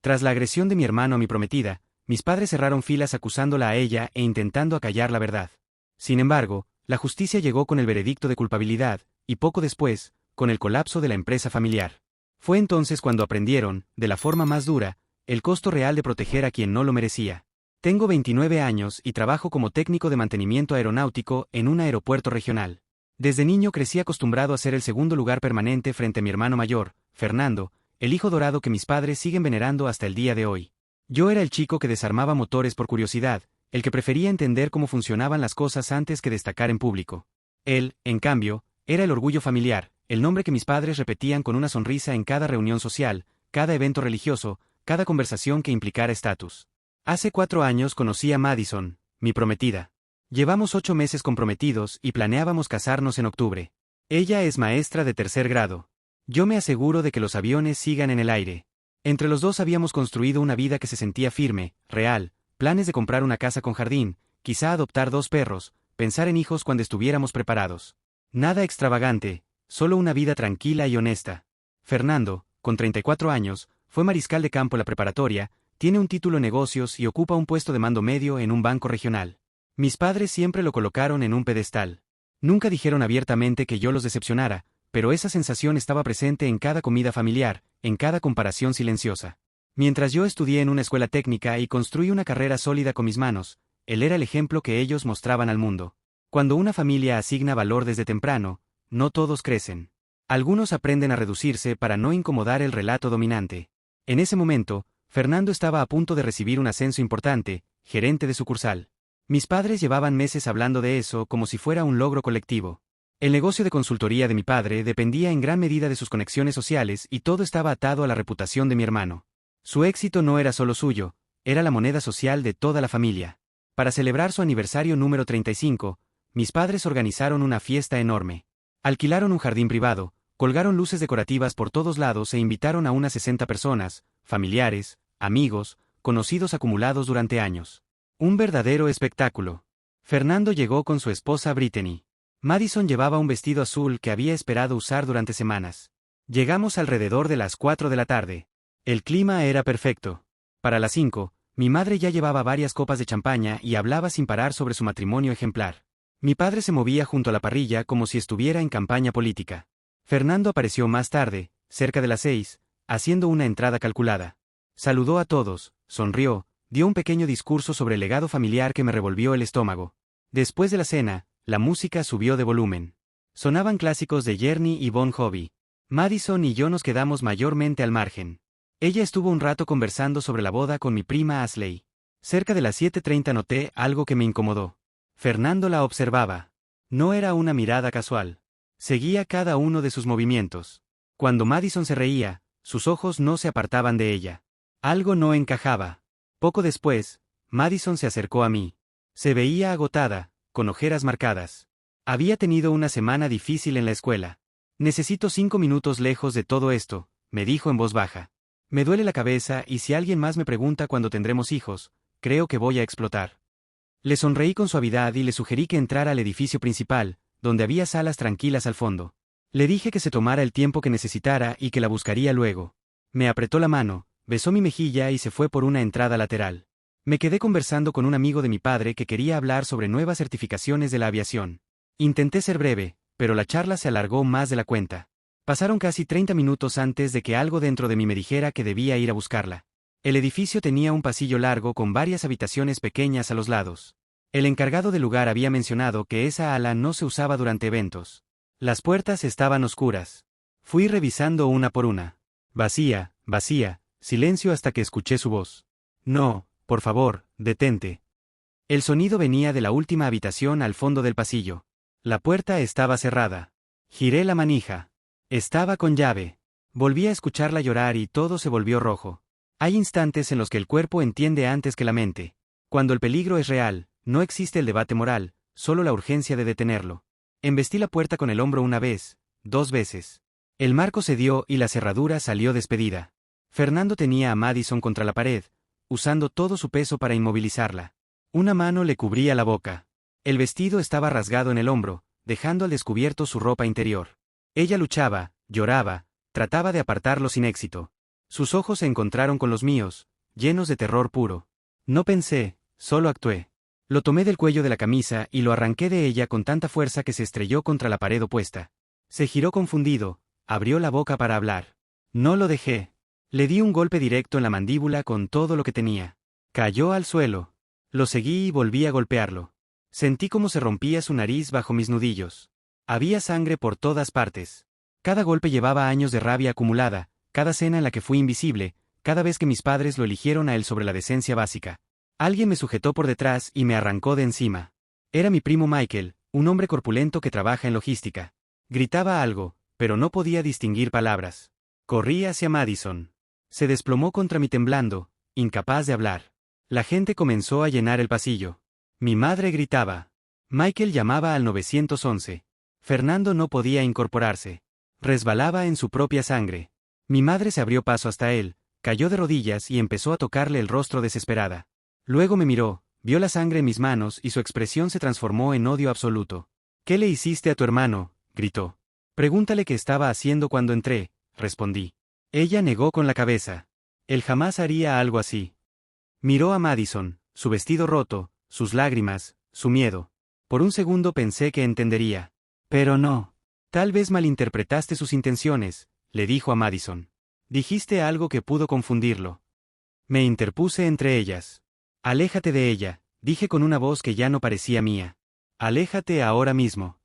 Tras la agresión de mi hermano a mi prometida, mis padres cerraron filas acusándola a ella e intentando acallar la verdad. Sin embargo, la justicia llegó con el veredicto de culpabilidad, y poco después, con el colapso de la empresa familiar. Fue entonces cuando aprendieron, de la forma más dura, el costo real de proteger a quien no lo merecía. Tengo 29 años y trabajo como técnico de mantenimiento aeronáutico en un aeropuerto regional. Desde niño crecí acostumbrado a ser el segundo lugar permanente frente a mi hermano mayor, Fernando, el hijo dorado que mis padres siguen venerando hasta el día de hoy. Yo era el chico que desarmaba motores por curiosidad, el que prefería entender cómo funcionaban las cosas antes que destacar en público. Él, en cambio, era el orgullo familiar, el nombre que mis padres repetían con una sonrisa en cada reunión social, cada evento religioso, cada conversación que implicara estatus. Hace 4 años conocí a Madison, mi prometida. Llevamos 8 meses comprometidos y planeábamos casarnos en octubre. Ella es maestra de 3er grado. Yo me aseguro de que los aviones sigan en el aire. Entre los dos habíamos construido una vida que se sentía firme, real, planes de comprar una casa con jardín, quizá adoptar 2 perros, pensar en hijos cuando estuviéramos preparados. Nada extravagante, solo una vida tranquila y honesta. Fernando, con 34 años, fue mariscal de campo en la preparatoria, tiene un título en negocios y ocupa un puesto de mando medio en un banco regional. Mis padres siempre lo colocaron en un pedestal. Nunca dijeron abiertamente que yo los decepcionara, pero esa sensación estaba presente en cada comida familiar, en cada comparación silenciosa. Mientras yo estudié en una escuela técnica y construí una carrera sólida con mis manos, él era el ejemplo que ellos mostraban al mundo. Cuando una familia asigna valor desde temprano, no todos crecen. Algunos aprenden a reducirse para no incomodar el relato dominante. En ese momento, Fernando estaba a punto de recibir un ascenso importante, gerente de sucursal. Mis padres llevaban meses hablando de eso como si fuera un logro colectivo. El negocio de consultoría de mi padre dependía en gran medida de sus conexiones sociales y todo estaba atado a la reputación de mi hermano. Su éxito no era solo suyo, era la moneda social de toda la familia. Para celebrar su aniversario número 35, mis padres organizaron una fiesta enorme. Alquilaron un jardín privado, colgaron luces decorativas por todos lados e invitaron a unas 60 personas, familiares, amigos, conocidos acumulados durante años. Un verdadero espectáculo. Fernando llegó con su esposa Brittany. Madison llevaba un vestido azul que había esperado usar durante semanas. Llegamos alrededor de las 4 de la tarde. El clima era perfecto. Para las 5, mi madre ya llevaba varias copas de champaña y hablaba sin parar sobre su matrimonio ejemplar. Mi padre se movía junto a la parrilla como si estuviera en campaña política. Fernando apareció más tarde, cerca de las 6, haciendo una entrada calculada. Saludó a todos, sonrió, dio un pequeño discurso sobre el legado familiar que me revolvió el estómago. Después de la cena, la música subió de volumen. Sonaban clásicos de Journey y Bon Jovi. Madison y yo nos quedamos mayormente al margen. Ella estuvo un rato conversando sobre la boda con mi prima Ashley. Cerca de las 7:30 noté algo que me incomodó. Fernando la observaba. No era una mirada casual. Seguía cada uno de sus movimientos. Cuando Madison se reía, sus ojos no se apartaban de ella. Algo no encajaba. Poco después, Madison se acercó a mí. Se veía agotada, con ojeras marcadas. Había tenido una semana difícil en la escuela. Necesito 5 minutos lejos de todo esto, me dijo en voz baja. Me duele la cabeza y si alguien más me pregunta cuándo tendremos hijos, creo que voy a explotar. Le sonreí con suavidad y le sugerí que entrara al edificio principal, donde había salas tranquilas al fondo. Le dije que se tomara el tiempo que necesitara y que la buscaría luego. Me apretó la mano, besó mi mejilla y se fue por una entrada lateral. Me quedé conversando con un amigo de mi padre que quería hablar sobre nuevas certificaciones de la aviación. Intenté ser breve, pero la charla se alargó más de la cuenta. Pasaron casi 30 minutos antes de que algo dentro de mí me dijera que debía ir a buscarla. El edificio tenía un pasillo largo con varias habitaciones pequeñas a los lados. El encargado del lugar había mencionado que esa ala no se usaba durante eventos. Las puertas estaban oscuras. Fui revisando una por una. Vacía, vacía, silencio hasta que escuché su voz. No, por favor, detente. El sonido venía de la última habitación al fondo del pasillo. La puerta estaba cerrada. Giré la manija. Estaba con llave. Volví a escucharla llorar y todo se volvió rojo. Hay instantes en los que el cuerpo entiende antes que la mente. Cuando el peligro es real, no existe el debate moral, solo la urgencia de detenerlo. Embestí la puerta con el hombro una vez, 2 veces. El marco cedió y la cerradura salió despedida. Fernando tenía a Madison contra la pared, usando todo su peso para inmovilizarla. Una mano le cubría la boca. El vestido estaba rasgado en el hombro, dejando al descubierto su ropa interior. Ella luchaba, lloraba, trataba de apartarlo sin éxito. Sus ojos se encontraron con los míos, llenos de terror puro. No pensé, solo actué. Lo tomé del cuello de la camisa y lo arranqué de ella con tanta fuerza que se estrelló contra la pared opuesta. Se giró confundido, abrió la boca para hablar. No lo dejé. Le di un golpe directo en la mandíbula con todo lo que tenía. Cayó al suelo. Lo seguí y volví a golpearlo. Sentí cómo se rompía su nariz bajo mis nudillos. Había sangre por todas partes. Cada golpe llevaba años de rabia acumulada, cada cena en la que fui invisible, cada vez que mis padres lo eligieron a él sobre la decencia básica. Alguien me sujetó por detrás y me arrancó de encima. Era mi primo Michael, un hombre corpulento que trabaja en logística. Gritaba algo, pero no podía distinguir palabras. Corrí hacia Madison. Se desplomó contra mí temblando, incapaz de hablar. La gente comenzó a llenar el pasillo. Mi madre gritaba. Michael llamaba al 911. Fernando no podía incorporarse. Resbalaba en su propia sangre. Mi madre se abrió paso hasta él, cayó de rodillas y empezó a tocarle el rostro desesperada. Luego me miró, vio la sangre en mis manos y su expresión se transformó en odio absoluto. ¿Qué le hiciste a tu hermano?, gritó. Pregúntale qué estaba haciendo cuando entré, respondí. Ella negó con la cabeza. Él jamás haría algo así. Miró a Madison, su vestido roto, sus lágrimas, su miedo. Por un segundo pensé que entendería. Pero no. Tal vez malinterpretaste sus intenciones, le dijo a Madison. Dijiste algo que pudo confundirlo. Me interpuse entre ellas. Aléjate de ella, dije con una voz que ya no parecía mía. Aléjate ahora mismo.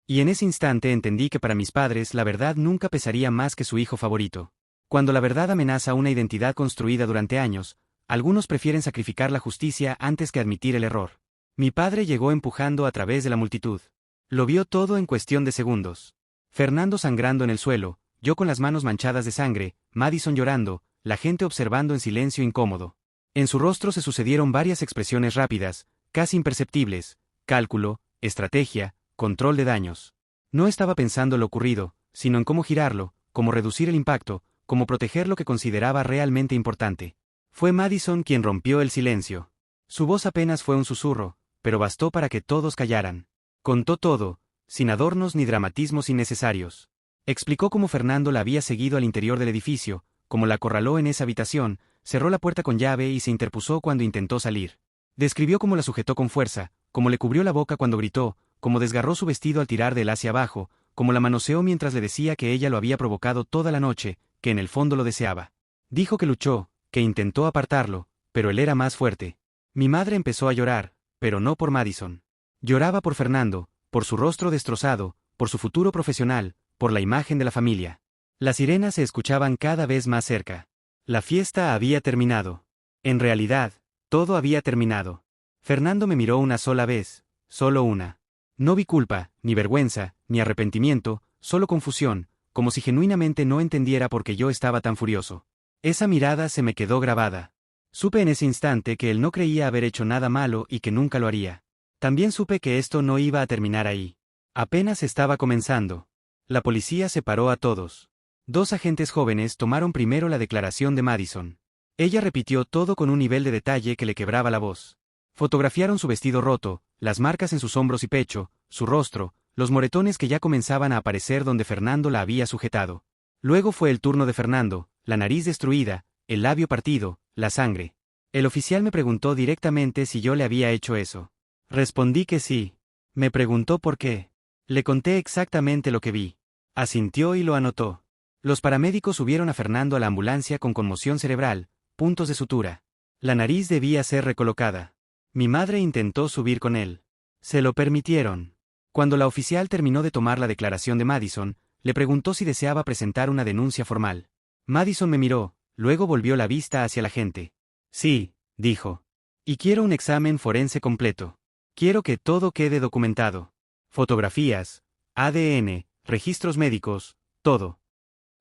Y en ese instante entendí que para mis padres la verdad nunca pesaría más que su hijo favorito. Cuando la verdad amenaza una identidad construida durante años, algunos prefieren sacrificar la justicia antes que admitir el error. Mi padre llegó empujando a través de la multitud. Lo vio todo en cuestión de segundos. Fernando sangrando en el suelo, yo con las manos manchadas de sangre, Madison llorando, la gente observando en silencio incómodo. En su rostro se sucedieron varias expresiones rápidas, casi imperceptibles: cálculo, estrategia, control de daños. No estaba pensando en lo ocurrido, sino en cómo girarlo, cómo reducir el impacto, cómo proteger lo que consideraba realmente importante. Fue Madison quien rompió el silencio. Su voz apenas fue un susurro, pero bastó para que todos callaran. Contó todo, sin adornos ni dramatismos innecesarios. Explicó cómo Fernando la había seguido al interior del edificio, cómo la acorraló en esa habitación, cerró la puerta con llave y se interpuso cuando intentó salir. Describió cómo la sujetó con fuerza, cómo le cubrió la boca cuando gritó, cómo desgarró su vestido al tirar de él hacia abajo, cómo la manoseó mientras le decía que ella lo había provocado toda la noche, que en el fondo lo deseaba. Dijo que luchó, que intentó apartarlo, pero él era más fuerte. Mi madre empezó a llorar, pero no por Madison. Lloraba por Fernando, por su rostro destrozado, por su futuro profesional, por la imagen de la familia. Las sirenas se escuchaban cada vez más cerca. La fiesta había terminado. En realidad, todo había terminado. Fernando me miró una sola vez, solo una. No vi culpa, ni vergüenza, ni arrepentimiento, solo confusión, como si genuinamente no entendiera por qué yo estaba tan furioso. Esa mirada se me quedó grabada. Supe en ese instante que él no creía haber hecho nada malo y que nunca lo haría. También supe que esto no iba a terminar ahí. Apenas estaba comenzando. La policía separó a todos. 2 agentes jóvenes tomaron primero la declaración de Madison. Ella repitió todo con un nivel de detalle que le quebraba la voz. Fotografiaron su vestido roto, las marcas en sus hombros y pecho, su rostro, los moretones que ya comenzaban a aparecer donde Fernando la había sujetado. Luego fue el turno de Fernando, la nariz destruida, el labio partido, la sangre. El oficial me preguntó directamente si yo le había hecho eso. Respondí que sí. Me preguntó por qué. Le conté exactamente lo que vi. Asintió y lo anotó. Los paramédicos subieron a Fernando a la ambulancia con conmoción cerebral, puntos de sutura. La nariz debía ser recolocada. Mi madre intentó subir con él. Se lo permitieron. Cuando la oficial terminó de tomar la declaración de Madison, le preguntó si deseaba presentar una denuncia formal. Madison me miró, luego volvió la vista hacia la gente. Sí, dijo. Y quiero un examen forense completo. Quiero que todo quede documentado. Fotografías, ADN, registros médicos, todo.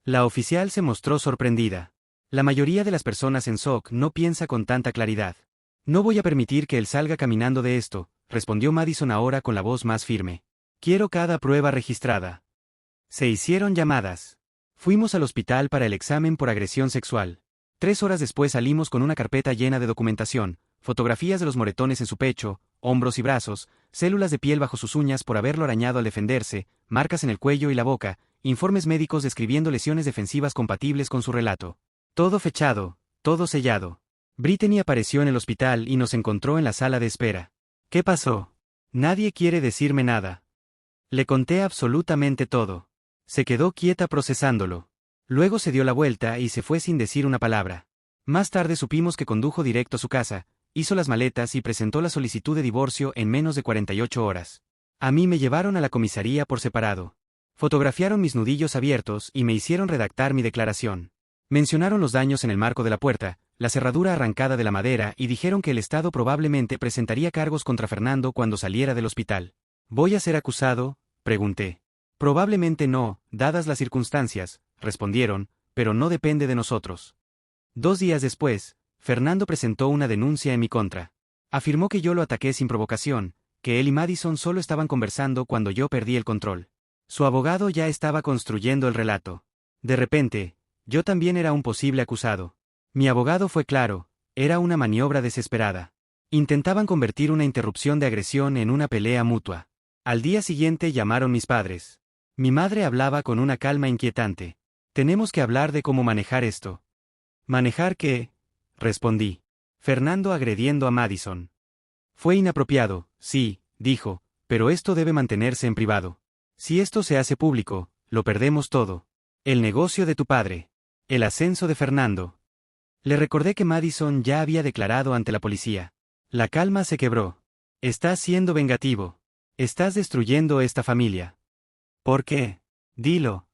La oficial se mostró sorprendida. La mayoría de las personas en SOC no piensa con tanta claridad. No voy a permitir que él salga caminando de esto, respondió Madison ahora con la voz más firme. Quiero cada prueba registrada. Se hicieron llamadas. Fuimos al hospital para el examen por agresión sexual. 3 horas después salimos con una carpeta llena de documentación, fotografías de los moretones en su pecho, hombros y brazos, células de piel bajo sus uñas por haberlo arañado al defenderse, marcas en el cuello y la boca, informes médicos describiendo lesiones defensivas compatibles con su relato. Todo fechado, todo sellado. Brittany apareció en el hospital y nos encontró en la sala de espera. ¿Qué pasó? Nadie quiere decirme nada. Le conté absolutamente todo. Se quedó quieta procesándolo. Luego se dio la vuelta y se fue sin decir una palabra. Más tarde supimos que condujo directo a su casa, hizo las maletas y presentó la solicitud de divorcio en menos de 48 horas. A mí me llevaron a la comisaría por separado. Fotografiaron mis nudillos abiertos y me hicieron redactar mi declaración. Mencionaron los daños en el marco de la puerta, la cerradura arrancada de la madera y dijeron que el Estado probablemente presentaría cargos contra Fernando cuando saliera del hospital. ¿Voy a ser acusado?, pregunté. Probablemente no, dadas las circunstancias, respondieron, pero no depende de nosotros. 2 días después, Fernando presentó una denuncia en mi contra. Afirmó que yo lo ataqué sin provocación, que él y Madison solo estaban conversando cuando yo perdí el control. Su abogado ya estaba construyendo el relato. De repente, yo también era un posible acusado. Mi abogado fue claro, era una maniobra desesperada. Intentaban convertir una interrupción de agresión en una pelea mutua. Al día siguiente llamaron mis padres. Mi madre hablaba con una calma inquietante. Tenemos que hablar de cómo manejar esto. ¿Manejar qué?, respondí. Fernando agrediendo a Madison. Fue inapropiado, sí, dijo, pero esto debe mantenerse en privado. Si esto se hace público, lo perdemos todo. El negocio de tu padre. El ascenso de Fernando. Le recordé que Madison ya había declarado ante la policía. La calma se quebró. Estás siendo vengativo. Estás destruyendo esta familia. ¿Por qué? Dilo.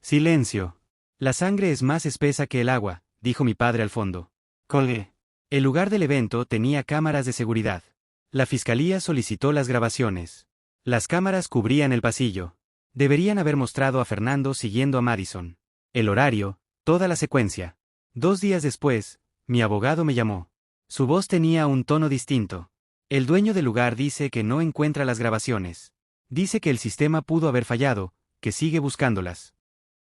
Silencio. La sangre es más espesa que el agua, dijo mi padre al fondo. Colgué. El lugar del evento tenía cámaras de seguridad. La fiscalía solicitó las grabaciones. Las cámaras cubrían el pasillo. Deberían haber mostrado a Fernando siguiendo a Madison. El horario, toda la secuencia. 2 días después, mi abogado me llamó. Su voz tenía un tono distinto. El dueño del lugar dice que no encuentra las grabaciones. Dice que el sistema pudo haber fallado, que sigue buscándolas.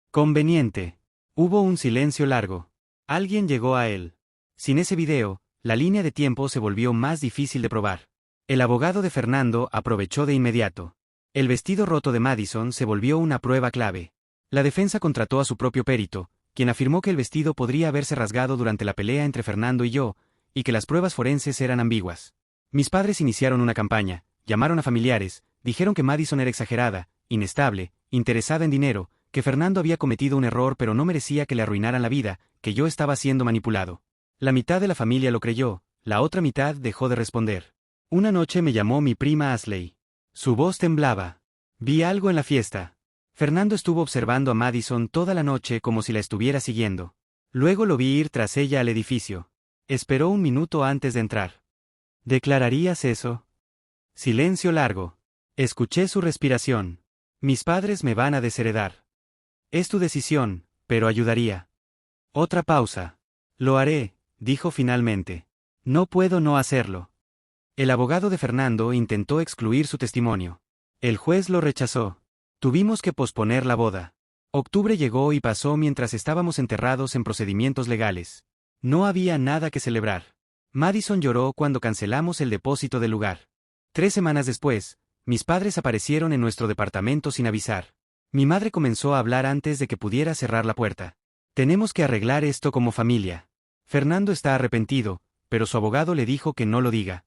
Conveniente. Hubo un silencio largo. Alguien llegó a él. Sin ese video, la línea de tiempo se volvió más difícil de probar. El abogado de Fernando aprovechó de inmediato. El vestido roto de Madison se volvió una prueba clave. La defensa contrató a su propio perito, quien afirmó que el vestido podría haberse rasgado durante la pelea entre Fernando y yo, y que las pruebas forenses eran ambiguas. Mis padres iniciaron una campaña, llamaron a familiares, dijeron que Madison era exagerada, inestable, interesada en dinero, que Fernando había cometido un error pero no merecía que le arruinaran la vida, que yo estaba siendo manipulado. La mitad de la familia lo creyó, la otra mitad dejó de responder. Una noche me llamó mi prima Ashley. Su voz temblaba. Vi algo en la fiesta. Fernando estuvo observando a Madison toda la noche como si la estuviera siguiendo. Luego lo vi ir tras ella al edificio. Esperó un minuto antes de entrar. ¿Declararías eso? Silencio largo. Escuché su respiración. Mis padres me van a desheredar. Es tu decisión, pero ayudaría. Otra pausa. Lo haré, dijo finalmente. No puedo no hacerlo. El abogado de Fernando intentó excluir su testimonio. El juez lo rechazó. Tuvimos que posponer la boda. Octubre llegó y pasó mientras estábamos enterrados en procedimientos legales. No había nada que celebrar. Madison lloró cuando cancelamos el depósito del lugar. 3 semanas después, mis padres aparecieron en nuestro departamento sin avisar. Mi madre comenzó a hablar antes de que pudiera cerrar la puerta. Tenemos que arreglar esto como familia. Fernando está arrepentido, pero su abogado le dijo que no lo diga.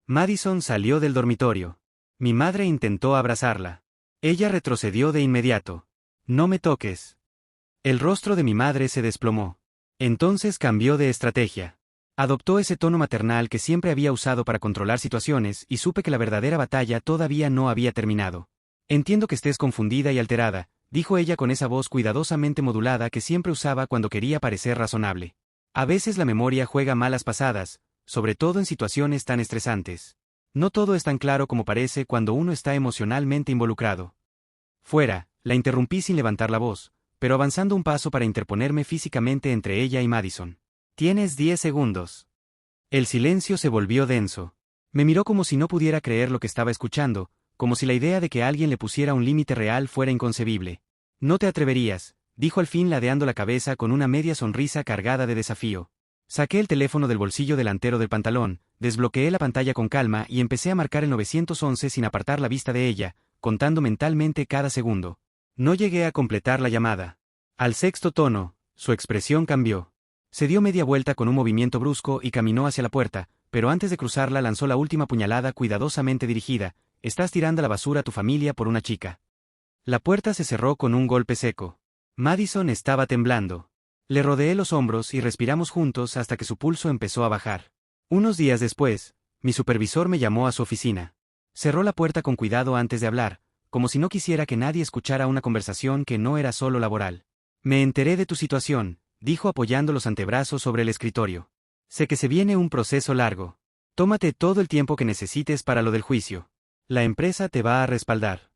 Madison salió del dormitorio. Mi madre intentó abrazarla. Ella retrocedió de inmediato. No me toques. El rostro de mi madre se desplomó. Entonces cambió de estrategia. Adoptó ese tono maternal que siempre había usado para controlar situaciones y supe que la verdadera batalla todavía no había terminado. Entiendo que estés confundida y alterada, dijo ella con esa voz cuidadosamente modulada que siempre usaba cuando quería parecer razonable. A veces la memoria juega malas pasadas, sobre todo en situaciones tan estresantes. No todo es tan claro como parece cuando uno está emocionalmente involucrado. Fuera, la interrumpí sin levantar la voz, pero avanzando un paso para interponerme físicamente entre ella y Madison. Tienes 10 segundos. El silencio se volvió denso. Me miró como si no pudiera creer lo que estaba escuchando, como si la idea de que alguien le pusiera un límite real fuera inconcebible. No te atreverías, dijo al fin ladeando la cabeza con una media sonrisa cargada de desafío. Saqué el teléfono del bolsillo delantero del pantalón, desbloqueé la pantalla con calma y empecé a marcar el 911 sin apartar la vista de ella, contando mentalmente cada segundo. No llegué a completar la llamada. Al 6.º tono, su expresión cambió. Se dio media vuelta con un movimiento brusco y caminó hacia la puerta, pero antes de cruzarla lanzó la última puñalada cuidadosamente dirigida. Estás tirando a la basura a tu familia por una chica. La puerta se cerró con un golpe seco. Madison estaba temblando. Le rodeé los hombros y respiramos juntos hasta que su pulso empezó a bajar. Unos días después, mi supervisor me llamó a su oficina. Cerró la puerta con cuidado antes de hablar, como si no quisiera que nadie escuchara una conversación que no era solo laboral. Me enteré de tu situación, dijo apoyando los antebrazos sobre el escritorio. Sé que se viene un proceso largo. Tómate todo el tiempo que necesites para lo del juicio. La empresa te va a respaldar.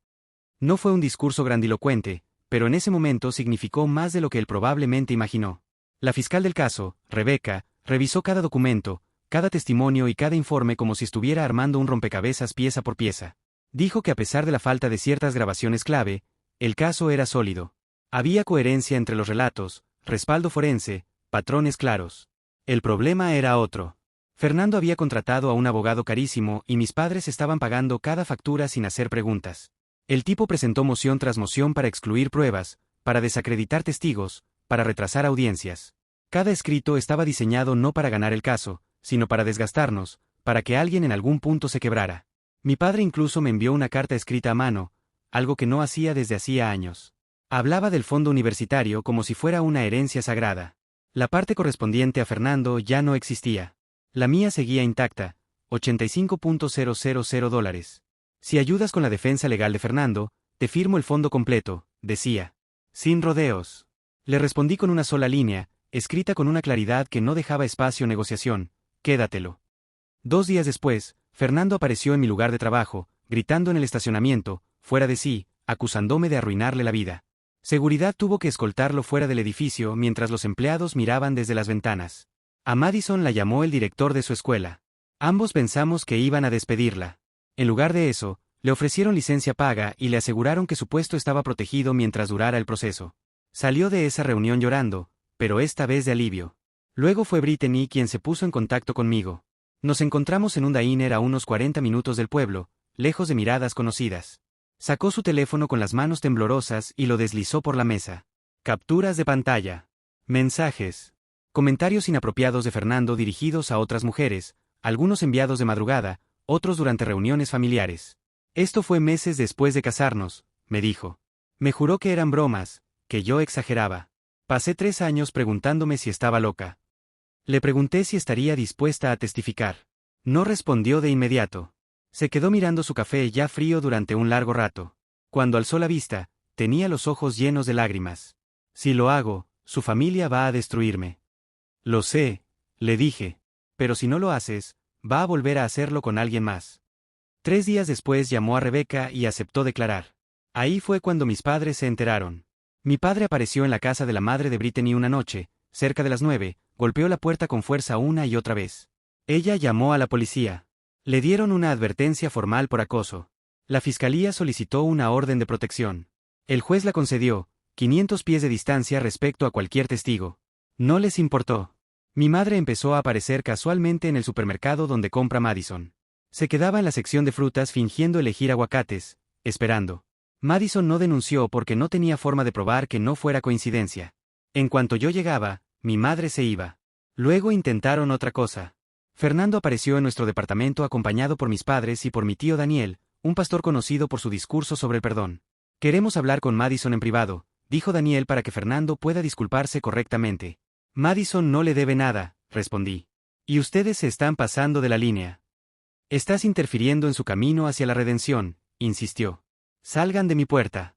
No fue un discurso grandilocuente, pero en ese momento significó más de lo que él probablemente imaginó. La fiscal del caso, Rebecca, revisó cada documento, cada testimonio y cada informe como si estuviera armando un rompecabezas pieza por pieza. Dijo que a pesar de la falta de ciertas grabaciones clave, el caso era sólido. Había coherencia entre los relatos, respaldo forense, patrones claros. El problema era otro. Fernando había contratado a un abogado carísimo y mis padres estaban pagando cada factura sin hacer preguntas. El tipo presentó moción tras moción para excluir pruebas, para desacreditar testigos, para retrasar audiencias. Cada escrito estaba diseñado no para ganar el caso, sino para desgastarnos, para que alguien en algún punto se quebrara. Mi padre incluso me envió una carta escrita a mano, algo que no hacía desde hacía años. Hablaba del fondo universitario como si fuera una herencia sagrada. La parte correspondiente a Fernando ya no existía. La mía seguía intacta, $85,000. Si ayudas con la defensa legal de Fernando, te firmo el fondo completo, decía. Sin rodeos. Le respondí con una sola línea, escrita con una claridad que no dejaba espacio a negociación, quédatelo. 2 días después, Fernando apareció en mi lugar de trabajo, gritando en el estacionamiento, fuera de sí, acusándome de arruinarle la vida. Seguridad tuvo que escoltarlo fuera del edificio mientras los empleados miraban desde las ventanas. A Madison la llamó el director de su escuela. Ambos pensamos que iban a despedirla. En lugar de eso, le ofrecieron licencia paga y le aseguraron que su puesto estaba protegido mientras durara el proceso. Salió de esa reunión llorando, pero esta vez de alivio. Luego fue Brittany quien se puso en contacto conmigo. Nos encontramos en un diner a unos 40 minutos del pueblo, lejos de miradas conocidas. Sacó su teléfono con las manos temblorosas y lo deslizó por la mesa. Capturas de pantalla. Mensajes. Comentarios inapropiados de Fernando dirigidos a otras mujeres, algunos enviados de madrugada, otros durante reuniones familiares. Esto fue meses después de casarnos, me dijo. Me juró que eran bromas, que yo exageraba. Pasé 3 años preguntándome si estaba loca. Le pregunté si estaría dispuesta a testificar. No respondió de inmediato. Se quedó mirando su café ya frío durante un largo rato. Cuando alzó la vista, tenía los ojos llenos de lágrimas. Si lo hago, su familia va a destruirme. Lo sé, le dije. Pero si no lo haces, va a volver a hacerlo con alguien más. 3 días después llamó a Rebecca y aceptó declarar. Ahí fue cuando mis padres se enteraron. Mi padre apareció en la casa de la madre de Brittany una noche, cerca de las 9, golpeó la puerta con fuerza una y otra vez. Ella llamó a la policía. Le dieron una advertencia formal por acoso. La fiscalía solicitó una orden de protección. El juez la concedió, 500 pies de distancia respecto a cualquier testigo. No les importó. Mi madre empezó a aparecer casualmente en el supermercado donde compra Madison. Se quedaba en la sección de frutas fingiendo elegir aguacates, esperando. Madison no denunció porque no tenía forma de probar que no fuera coincidencia. En cuanto yo llegaba, mi madre se iba. Luego intentaron otra cosa. Fernando apareció en nuestro departamento acompañado por mis padres y por mi tío Daniel, un pastor conocido por su discurso sobre el perdón. Queremos hablar con Madison en privado, dijo Daniel para que Fernando pueda disculparse correctamente. Madison no le debe nada, respondí. Y ustedes se están pasando de la línea. Estás interfiriendo en su camino hacia la redención, insistió. Salgan de mi puerta.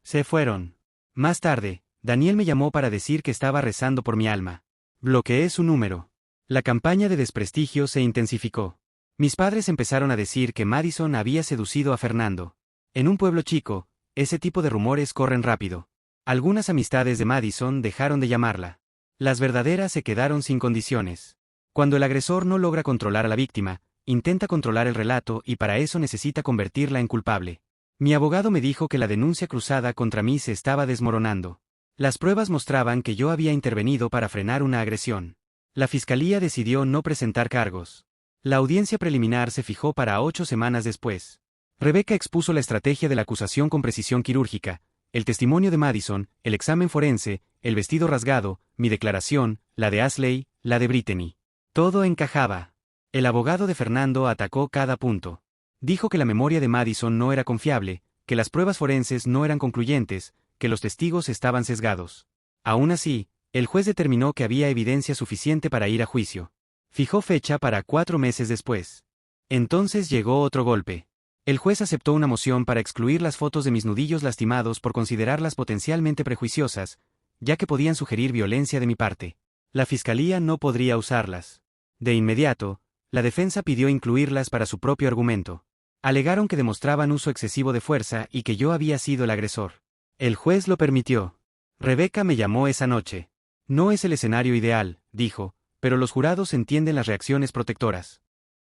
Se fueron. Más tarde, Daniel me llamó para decir que estaba rezando por mi alma. Bloqueé su número. La campaña de desprestigio se intensificó. Mis padres empezaron a decir que Madison había seducido a Fernando. En un pueblo chico, ese tipo de rumores corren rápido. Algunas amistades de Madison dejaron de llamarla. Las verdaderas se quedaron sin condiciones. Cuando el agresor no logra controlar a la víctima, intenta controlar el relato y para eso necesita convertirla en culpable. Mi abogado me dijo que la denuncia cruzada contra mí se estaba desmoronando. Las pruebas mostraban que yo había intervenido para frenar una agresión. La fiscalía decidió no presentar cargos. La audiencia preliminar se fijó para 8 semanas después. Rebecca expuso la estrategia de la acusación con precisión quirúrgica, el testimonio de Madison, el examen forense, el vestido rasgado, mi declaración, la de Ashley, la de Brittany. Todo encajaba. El abogado de Fernando atacó cada punto. Dijo que la memoria de Madison no era confiable, que las pruebas forenses no eran concluyentes, que los testigos estaban sesgados. Aún así, el juez determinó que había evidencia suficiente para ir a juicio. Fijó fecha para 4 meses después. Entonces llegó otro golpe. El juez aceptó una moción para excluir las fotos de mis nudillos lastimados por considerarlas potencialmente prejuiciosas, ya que podían sugerir violencia de mi parte. La fiscalía no podría usarlas. De inmediato, la defensa pidió incluirlas para su propio argumento. Alegaron que demostraban uso excesivo de fuerza y que yo había sido el agresor. El juez lo permitió. Rebecca me llamó esa noche. No es el escenario ideal, dijo, pero los jurados entienden las reacciones protectoras.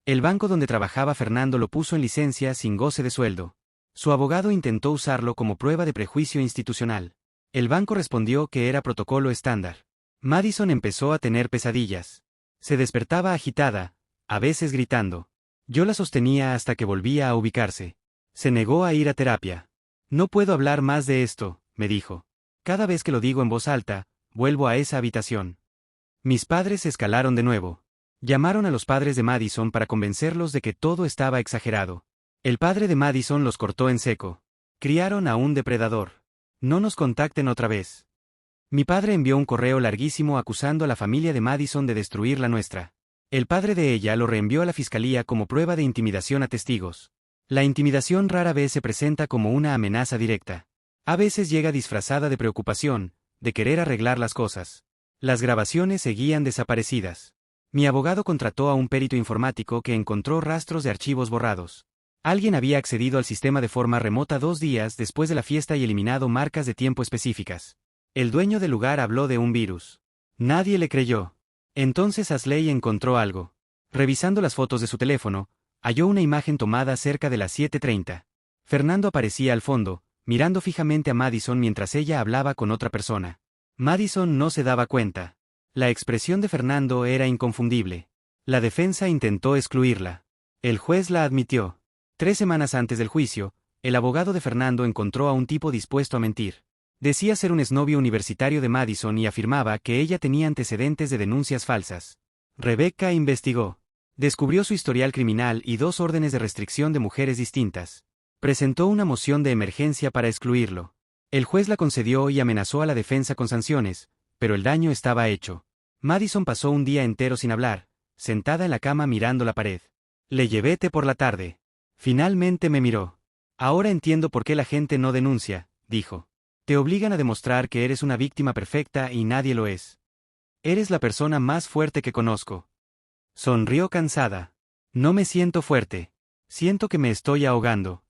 El banco donde trabajaba Fernando lo puso en licencia sin goce de sueldo. Su abogado intentó usarlo como prueba de prejuicio institucional. El banco respondió que era protocolo estándar. Madison empezó a tener pesadillas. Se despertaba agitada, a veces gritando. Yo la sostenía hasta que volvía a ubicarse. Se negó a ir a terapia. No puedo hablar más de esto, me dijo. Cada vez que lo digo en voz alta, vuelvo a esa habitación. Mis padres escalaron de nuevo. Llamaron a los padres de Madison para convencerlos de que todo estaba exagerado. El padre de Madison los cortó en seco. Criaron a un depredador. No nos contacten otra vez. Mi padre envió un correo larguísimo acusando a la familia de Madison de destruir la nuestra. El padre de ella lo reenvió a la fiscalía como prueba de intimidación a testigos. La intimidación rara vez se presenta como una amenaza directa. A veces llega disfrazada de preocupación, de querer arreglar las cosas. Las grabaciones seguían desaparecidas. Mi abogado contrató a un perito informático que encontró rastros de archivos borrados. Alguien había accedido al sistema de forma remota 2 días después de la fiesta y eliminado marcas de tiempo específicas. El dueño del lugar habló de un virus. Nadie le creyó. Entonces Ashley encontró algo. Revisando las fotos de su teléfono, halló una imagen tomada cerca de las 7:30. Fernando aparecía al fondo, mirando fijamente a Madison mientras ella hablaba con otra persona. Madison no se daba cuenta. La expresión de Fernando era inconfundible. La defensa intentó excluirla. El juez la admitió. 3 semanas antes del juicio, el abogado de Fernando encontró a un tipo dispuesto a mentir. Decía ser un exnovio universitario de Madison y afirmaba que ella tenía antecedentes de denuncias falsas. Rebecca investigó. Descubrió su historial criminal y 2 órdenes de restricción de mujeres distintas. Presentó una moción de emergencia para excluirlo. El juez la concedió y amenazó a la defensa con sanciones, pero el daño estaba hecho. Madison pasó un día entero sin hablar, sentada en la cama mirando la pared. Le llevé té por la tarde. Finalmente me miró. Ahora entiendo por qué la gente no denuncia, dijo. Te obligan a demostrar que eres una víctima perfecta y nadie lo es. Eres la persona más fuerte que conozco. Sonrió cansada. No me siento fuerte. Siento que me estoy ahogando.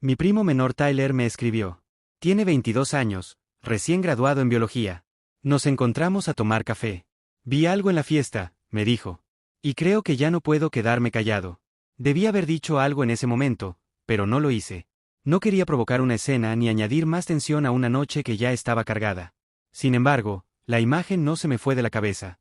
Mi primo menor Tyler me escribió. Tiene 22 años, recién graduado en biología. Nos encontramos a tomar café. Vi algo en la fiesta, me dijo. Y creo que ya no puedo quedarme callado. Debí haber dicho algo en ese momento, pero no lo hice. No quería provocar una escena ni añadir más tensión a una noche que ya estaba cargada. Sin embargo, la imagen no se me fue de la cabeza.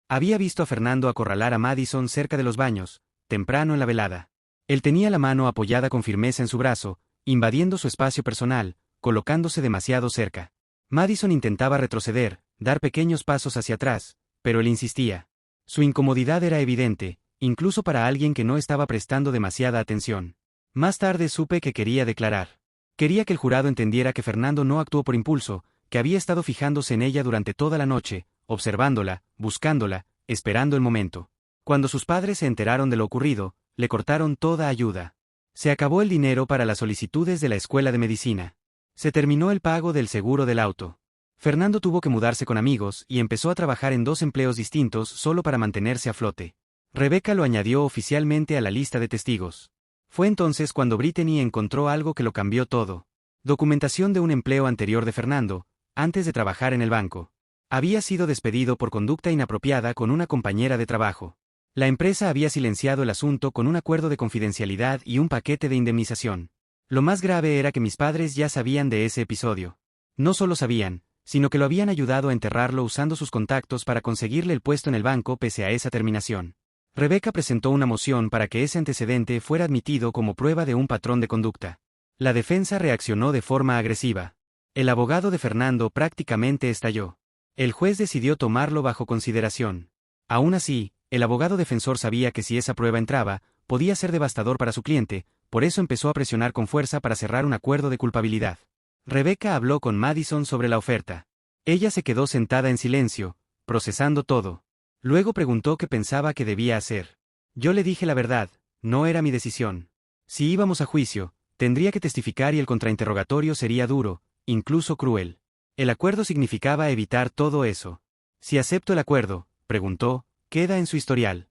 Había visto a Fernando acorralar a Madison cerca de los baños, temprano en la velada. Él tenía la mano apoyada con firmeza en su brazo, invadiendo su espacio personal, colocándose demasiado cerca. Madison intentaba retroceder, dar pequeños pasos hacia atrás, pero él insistía. Su incomodidad era evidente, incluso para alguien que no estaba prestando demasiada atención. Más tarde supe que quería declarar. Quería que el jurado entendiera que Fernando no actuó por impulso, que había estado fijándose en ella durante toda la noche, observándola, buscándola, esperando el momento. Cuando sus padres se enteraron de lo ocurrido, le cortaron toda ayuda. Se acabó el dinero para las solicitudes de la escuela de medicina. Se terminó el pago del seguro del auto. Fernando tuvo que mudarse con amigos y empezó a trabajar en 2 empleos distintos solo para mantenerse a flote. Rebecca lo añadió oficialmente a la lista de testigos. Fue entonces cuando Brittany encontró algo que lo cambió todo. Documentación de un empleo anterior de Fernando, antes de trabajar en el banco. Había sido despedido por conducta inapropiada con una compañera de trabajo. La empresa había silenciado el asunto con un acuerdo de confidencialidad y un paquete de indemnización. Lo más grave era que mis padres ya sabían de ese episodio. No solo sabían, sino que lo habían ayudado a enterrarlo usando sus contactos para conseguirle el puesto en el banco pese a esa terminación. Rebecca presentó una moción para que ese antecedente fuera admitido como prueba de un patrón de conducta. La defensa reaccionó de forma agresiva. El abogado de Fernando prácticamente estalló. El juez decidió tomarlo bajo consideración. Aún así, el abogado defensor sabía que si esa prueba entraba, podía ser devastador para su cliente, por eso empezó a presionar con fuerza para cerrar un acuerdo de culpabilidad. Rebecca habló con Madison sobre la oferta. Ella se quedó sentada en silencio, procesando todo. Luego preguntó qué pensaba que debía hacer. Yo le dije la verdad, no era mi decisión. Si íbamos a juicio, tendría que testificar y el contrainterrogatorio sería duro, incluso cruel. El acuerdo significaba evitar todo eso. Si acepto el acuerdo, preguntó, ¿queda en su historial?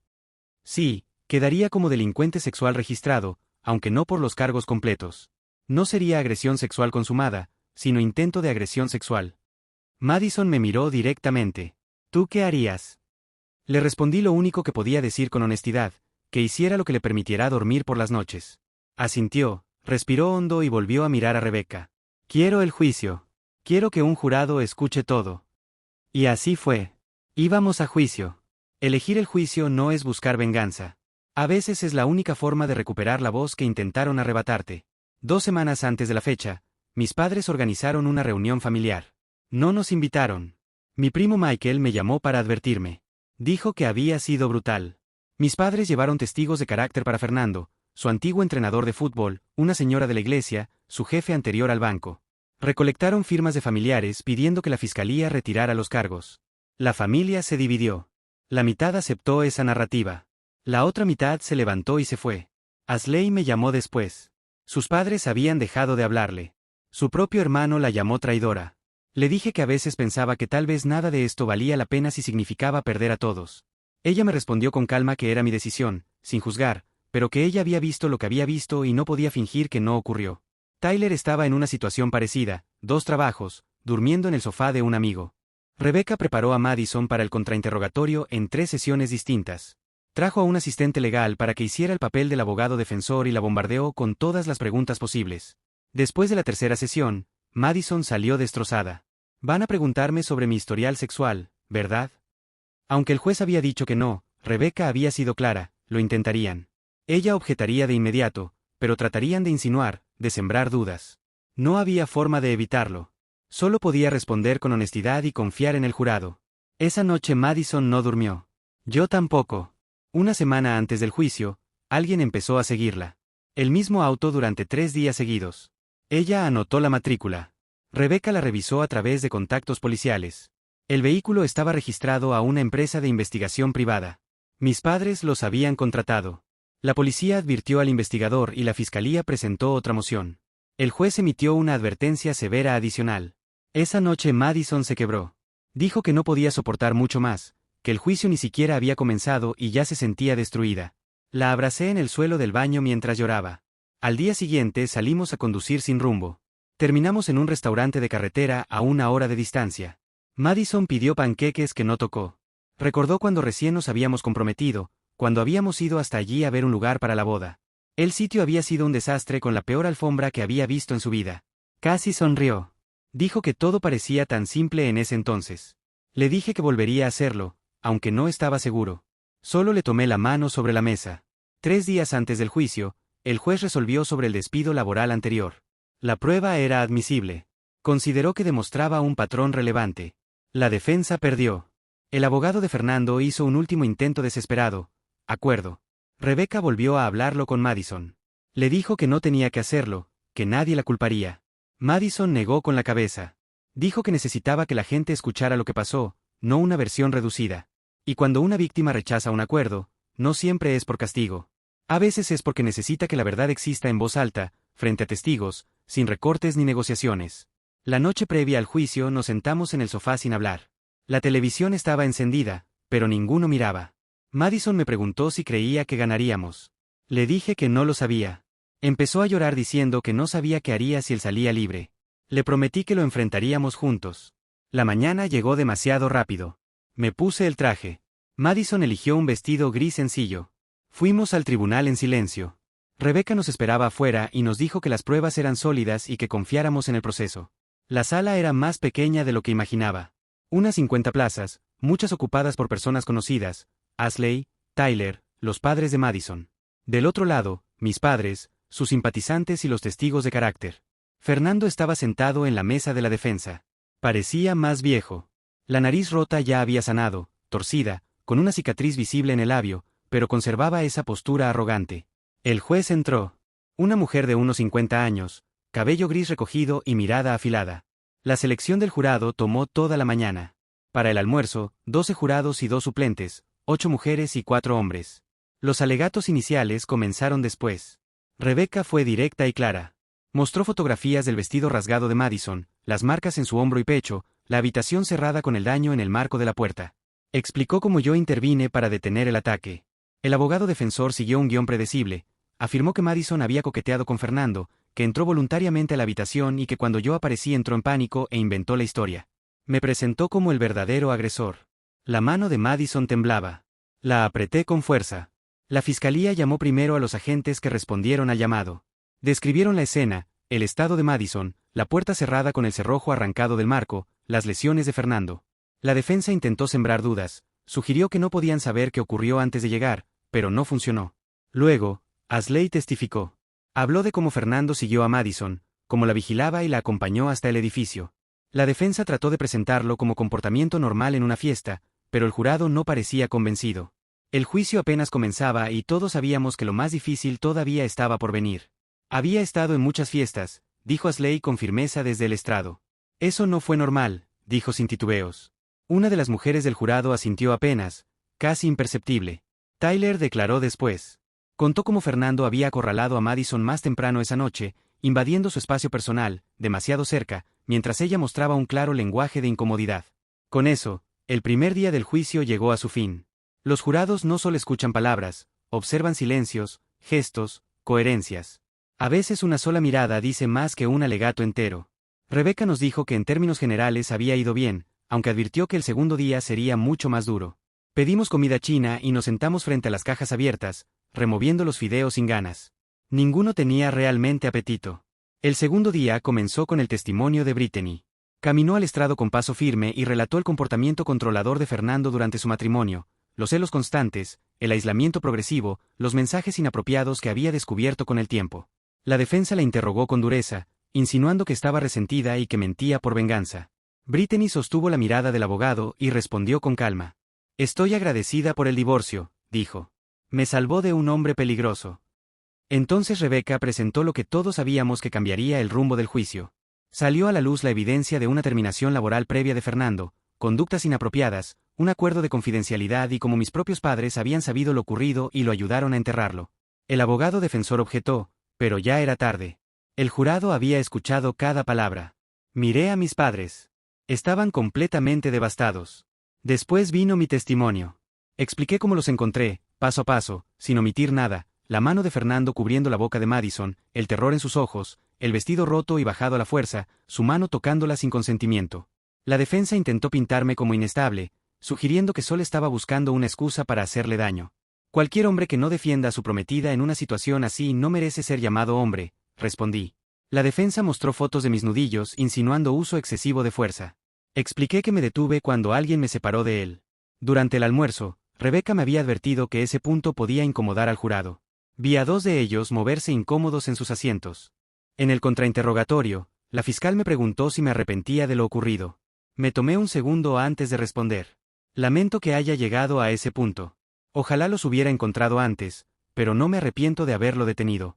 Sí, quedaría como delincuente sexual registrado, aunque no por los cargos completos. No sería agresión sexual consumada, sino intento de agresión sexual. Madison me miró directamente. ¿Tú qué harías? Le respondí lo único que podía decir con honestidad, que hiciera lo que le permitiera dormir por las noches. Asintió, respiró hondo y volvió a mirar a Rebecca. Quiero el juicio. Quiero que un jurado escuche todo. Y así fue. Íbamos a juicio. Elegir el juicio no es buscar venganza. A veces es la única forma de recuperar la voz que intentaron arrebatarte. 2 semanas antes de la fecha, mis padres organizaron una reunión familiar. No nos invitaron. Mi primo Michael me llamó para advertirme. Dijo que había sido brutal. Mis padres llevaron testigos de carácter para Fernando, su antiguo entrenador de fútbol, una señora de la iglesia, su jefe anterior al banco. Recolectaron firmas de familiares pidiendo que la fiscalía retirara los cargos. La familia se dividió. La mitad aceptó esa narrativa. La otra mitad se levantó y se fue. Ashley me llamó después. Sus padres habían dejado de hablarle. Su propio hermano la llamó traidora. Le dije que a veces pensaba que tal vez nada de esto valía la pena si significaba perder a todos. Ella me respondió con calma que era mi decisión, sin juzgar, pero que ella había visto lo que había visto y no podía fingir que no ocurrió. Tyler estaba en una situación parecida, 2 trabajos, durmiendo en el sofá de un amigo. Rebecca preparó a Madison para el contrainterrogatorio en 3 sesiones distintas. Trajo a un asistente legal para que hiciera el papel del abogado defensor y la bombardeó con todas las preguntas posibles. Después de la tercera sesión, Madison salió destrozada. Van a preguntarme sobre mi historial sexual, ¿verdad? Aunque el juez había dicho que no, Rebecca había sido clara, lo intentarían. Ella objetaría de inmediato, pero tratarían de insinuar, de sembrar dudas. No había forma de evitarlo. Solo podía responder con honestidad y confiar en el jurado. Esa noche Madison no durmió. Yo tampoco. Una semana antes del juicio, alguien empezó a seguirla. El mismo auto durante 3 días seguidos. Ella anotó la matrícula. Rebecca la revisó a través de contactos policiales. El vehículo estaba registrado a una empresa de investigación privada. Mis padres los habían contratado. La policía advirtió al investigador y la fiscalía presentó otra moción. El juez emitió una advertencia severa adicional. Esa noche Madison se quebró. Dijo que no podía soportar mucho más, que el juicio ni siquiera había comenzado y ya se sentía destruida. La abracé en el suelo del baño mientras lloraba. Al día siguiente salimos a conducir sin rumbo. Terminamos en un restaurante de carretera a 1 hora de distancia. Madison pidió panqueques que no tocó. Recordó cuando recién nos habíamos comprometido, cuando habíamos ido hasta allí a ver un lugar para la boda. El sitio había sido un desastre con la peor alfombra que había visto en su vida. Casi sonrió. Dijo que todo parecía tan simple en ese entonces. Le dije que volvería a hacerlo, aunque no estaba seguro. Solo le tomé la mano sobre la mesa. 3 días antes del juicio, el juez resolvió sobre el despido laboral anterior. La prueba era admisible. Consideró que demostraba un patrón relevante. La defensa perdió. El abogado de Fernando hizo un último intento desesperado. Acuerdo. Rebecca volvió a hablarlo con Madison. Le dijo que no tenía que hacerlo, que nadie la culparía. Madison negó con la cabeza. Dijo que necesitaba que la gente escuchara lo que pasó, no una versión reducida. Y cuando una víctima rechaza un acuerdo, no siempre es por castigo. A veces es porque necesita que la verdad exista en voz alta, frente a testigos, sin recortes ni negociaciones. La noche previa al juicio nos sentamos en el sofá sin hablar. La televisión estaba encendida, pero ninguno miraba. Madison me preguntó si creía que ganaríamos. Le dije que no lo sabía. Empezó a llorar diciendo que no sabía qué haría si él salía libre. Le prometí que lo enfrentaríamos juntos. La mañana llegó demasiado rápido. Me puse el traje. Madison eligió un vestido gris sencillo. Fuimos al tribunal en silencio. Rebecca nos esperaba afuera y nos dijo que las pruebas eran sólidas y que confiáramos en el proceso. La sala era más pequeña de lo que imaginaba. Unas 50 plazas, muchas ocupadas por personas conocidas, Ashley, Tyler, los padres de Madison. Del otro lado, mis padres, sus simpatizantes y los testigos de carácter. Fernando estaba sentado en la mesa de la defensa. Parecía más viejo. La nariz rota ya había sanado, torcida, con una cicatriz visible en el labio, pero conservaba esa postura arrogante. El juez entró. Una mujer de unos 50 años, cabello gris recogido y mirada afilada. La selección del jurado tomó toda la mañana. Para el almuerzo, 12 jurados y 2 suplentes, 8 mujeres y 4 hombres. Los alegatos iniciales comenzaron después. Rebecca fue directa y clara. Mostró fotografías del vestido rasgado de Madison, las marcas en su hombro y pecho, la habitación cerrada con el daño en el marco de la puerta. Explicó cómo yo intervine para detener el ataque. El abogado defensor siguió un guión predecible. Afirmó que Madison había coqueteado con Fernando, que entró voluntariamente a la habitación y que cuando yo aparecí entró en pánico e inventó la historia. Me presentó como el verdadero agresor. La mano de Madison temblaba. La apreté con fuerza. La fiscalía llamó primero a los agentes que respondieron al llamado. Describieron la escena, el estado de Madison, la puerta cerrada con el cerrojo arrancado del marco, las lesiones de Fernando. La defensa intentó sembrar dudas, sugirió que no podían saber qué ocurrió antes de llegar, pero no funcionó. Luego, Asley testificó. Habló de cómo Fernando siguió a Madison, cómo la vigilaba y la acompañó hasta el edificio. La defensa trató de presentarlo como comportamiento normal en una fiesta, pero el jurado no parecía convencido. El juicio apenas comenzaba y todos sabíamos que lo más difícil todavía estaba por venir. Había estado en muchas fiestas, dijo Asley con firmeza desde el estrado. Eso no fue normal, dijo sin titubeos. Una de las mujeres del jurado asintió apenas, casi imperceptible. Tyler declaró después. Contó cómo Fernando había acorralado a Madison más temprano esa noche, invadiendo su espacio personal, demasiado cerca, mientras ella mostraba un claro lenguaje de incomodidad. Con eso, el primer día del juicio llegó a su fin. Los jurados no solo escuchan palabras, observan silencios, gestos, coherencias. A veces una sola mirada dice más que un alegato entero. Rebecca nos dijo que en términos generales había ido bien, aunque advirtió que el segundo día sería mucho más duro. Pedimos comida china y nos sentamos frente a las cajas abiertas, removiendo los fideos sin ganas. Ninguno tenía realmente apetito. El segundo día comenzó con el testimonio de Brittany. Caminó al estrado con paso firme y relató el comportamiento controlador de Fernando durante su matrimonio, los celos constantes, el aislamiento progresivo, los mensajes inapropiados que había descubierto con el tiempo. La defensa la interrogó con dureza, insinuando que estaba resentida y que mentía por venganza. Brittany sostuvo la mirada del abogado y respondió con calma. Estoy agradecida por el divorcio, dijo. Me salvó de un hombre peligroso. Entonces Rebecca presentó lo que todos sabíamos que cambiaría el rumbo del juicio. Salió a la luz la evidencia de una terminación laboral previa de Fernando, conductas inapropiadas, un acuerdo de confidencialidad y como mis propios padres habían sabido lo ocurrido y lo ayudaron a enterrarlo. El abogado defensor objetó, pero ya era tarde. El jurado había escuchado cada palabra. Miré a mis padres. Estaban completamente devastados. Después vino mi testimonio. Expliqué cómo los encontré, paso a paso, sin omitir nada, la mano de Fernando cubriendo la boca de Madison, el terror en sus ojos, el vestido roto y bajado a la fuerza, su mano tocándola sin consentimiento. La defensa intentó pintarme como inestable, sugiriendo que solo estaba buscando una excusa para hacerle daño. Cualquier hombre que no defienda a su prometida en una situación así no merece ser llamado hombre, respondí. La defensa mostró fotos de mis nudillos insinuando uso excesivo de fuerza. Expliqué que me detuve cuando alguien me separó de él. Durante el almuerzo, Rebecca me había advertido que ese punto podía incomodar al jurado. Vi a 2 de ellos moverse incómodos en sus asientos. En el contrainterrogatorio, la fiscal me preguntó si me arrepentía de lo ocurrido. Me tomé un segundo antes de responder. Lamento que haya llegado a ese punto. Ojalá los hubiera encontrado antes, pero no me arrepiento de haberlo detenido.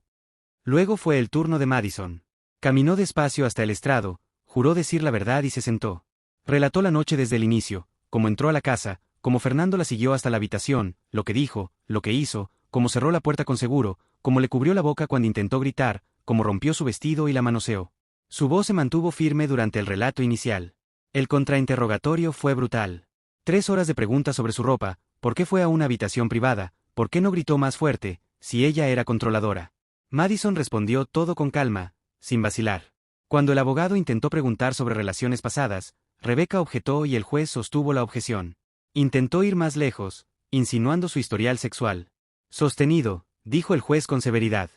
Luego fue el turno de Madison. Caminó despacio hasta el estrado, juró decir la verdad y se sentó. Relató la noche desde el inicio, cómo entró a la casa, cómo Fernando la siguió hasta la habitación, lo que dijo, lo que hizo, cómo cerró la puerta con seguro, cómo le cubrió la boca cuando intentó gritar, cómo rompió su vestido y la manoseó. Su voz se mantuvo firme durante el relato inicial. El contrainterrogatorio fue brutal. 3 horas de preguntas sobre su ropa, por qué fue a una habitación privada, por qué no gritó más fuerte, si ella era controladora. Madison respondió todo con calma, sin vacilar. Cuando el abogado intentó preguntar sobre relaciones pasadas, Rebecca objetó y el juez sostuvo la objeción. Intentó ir más lejos, insinuando su historial sexual. Sostenido, dijo el juez con severidad.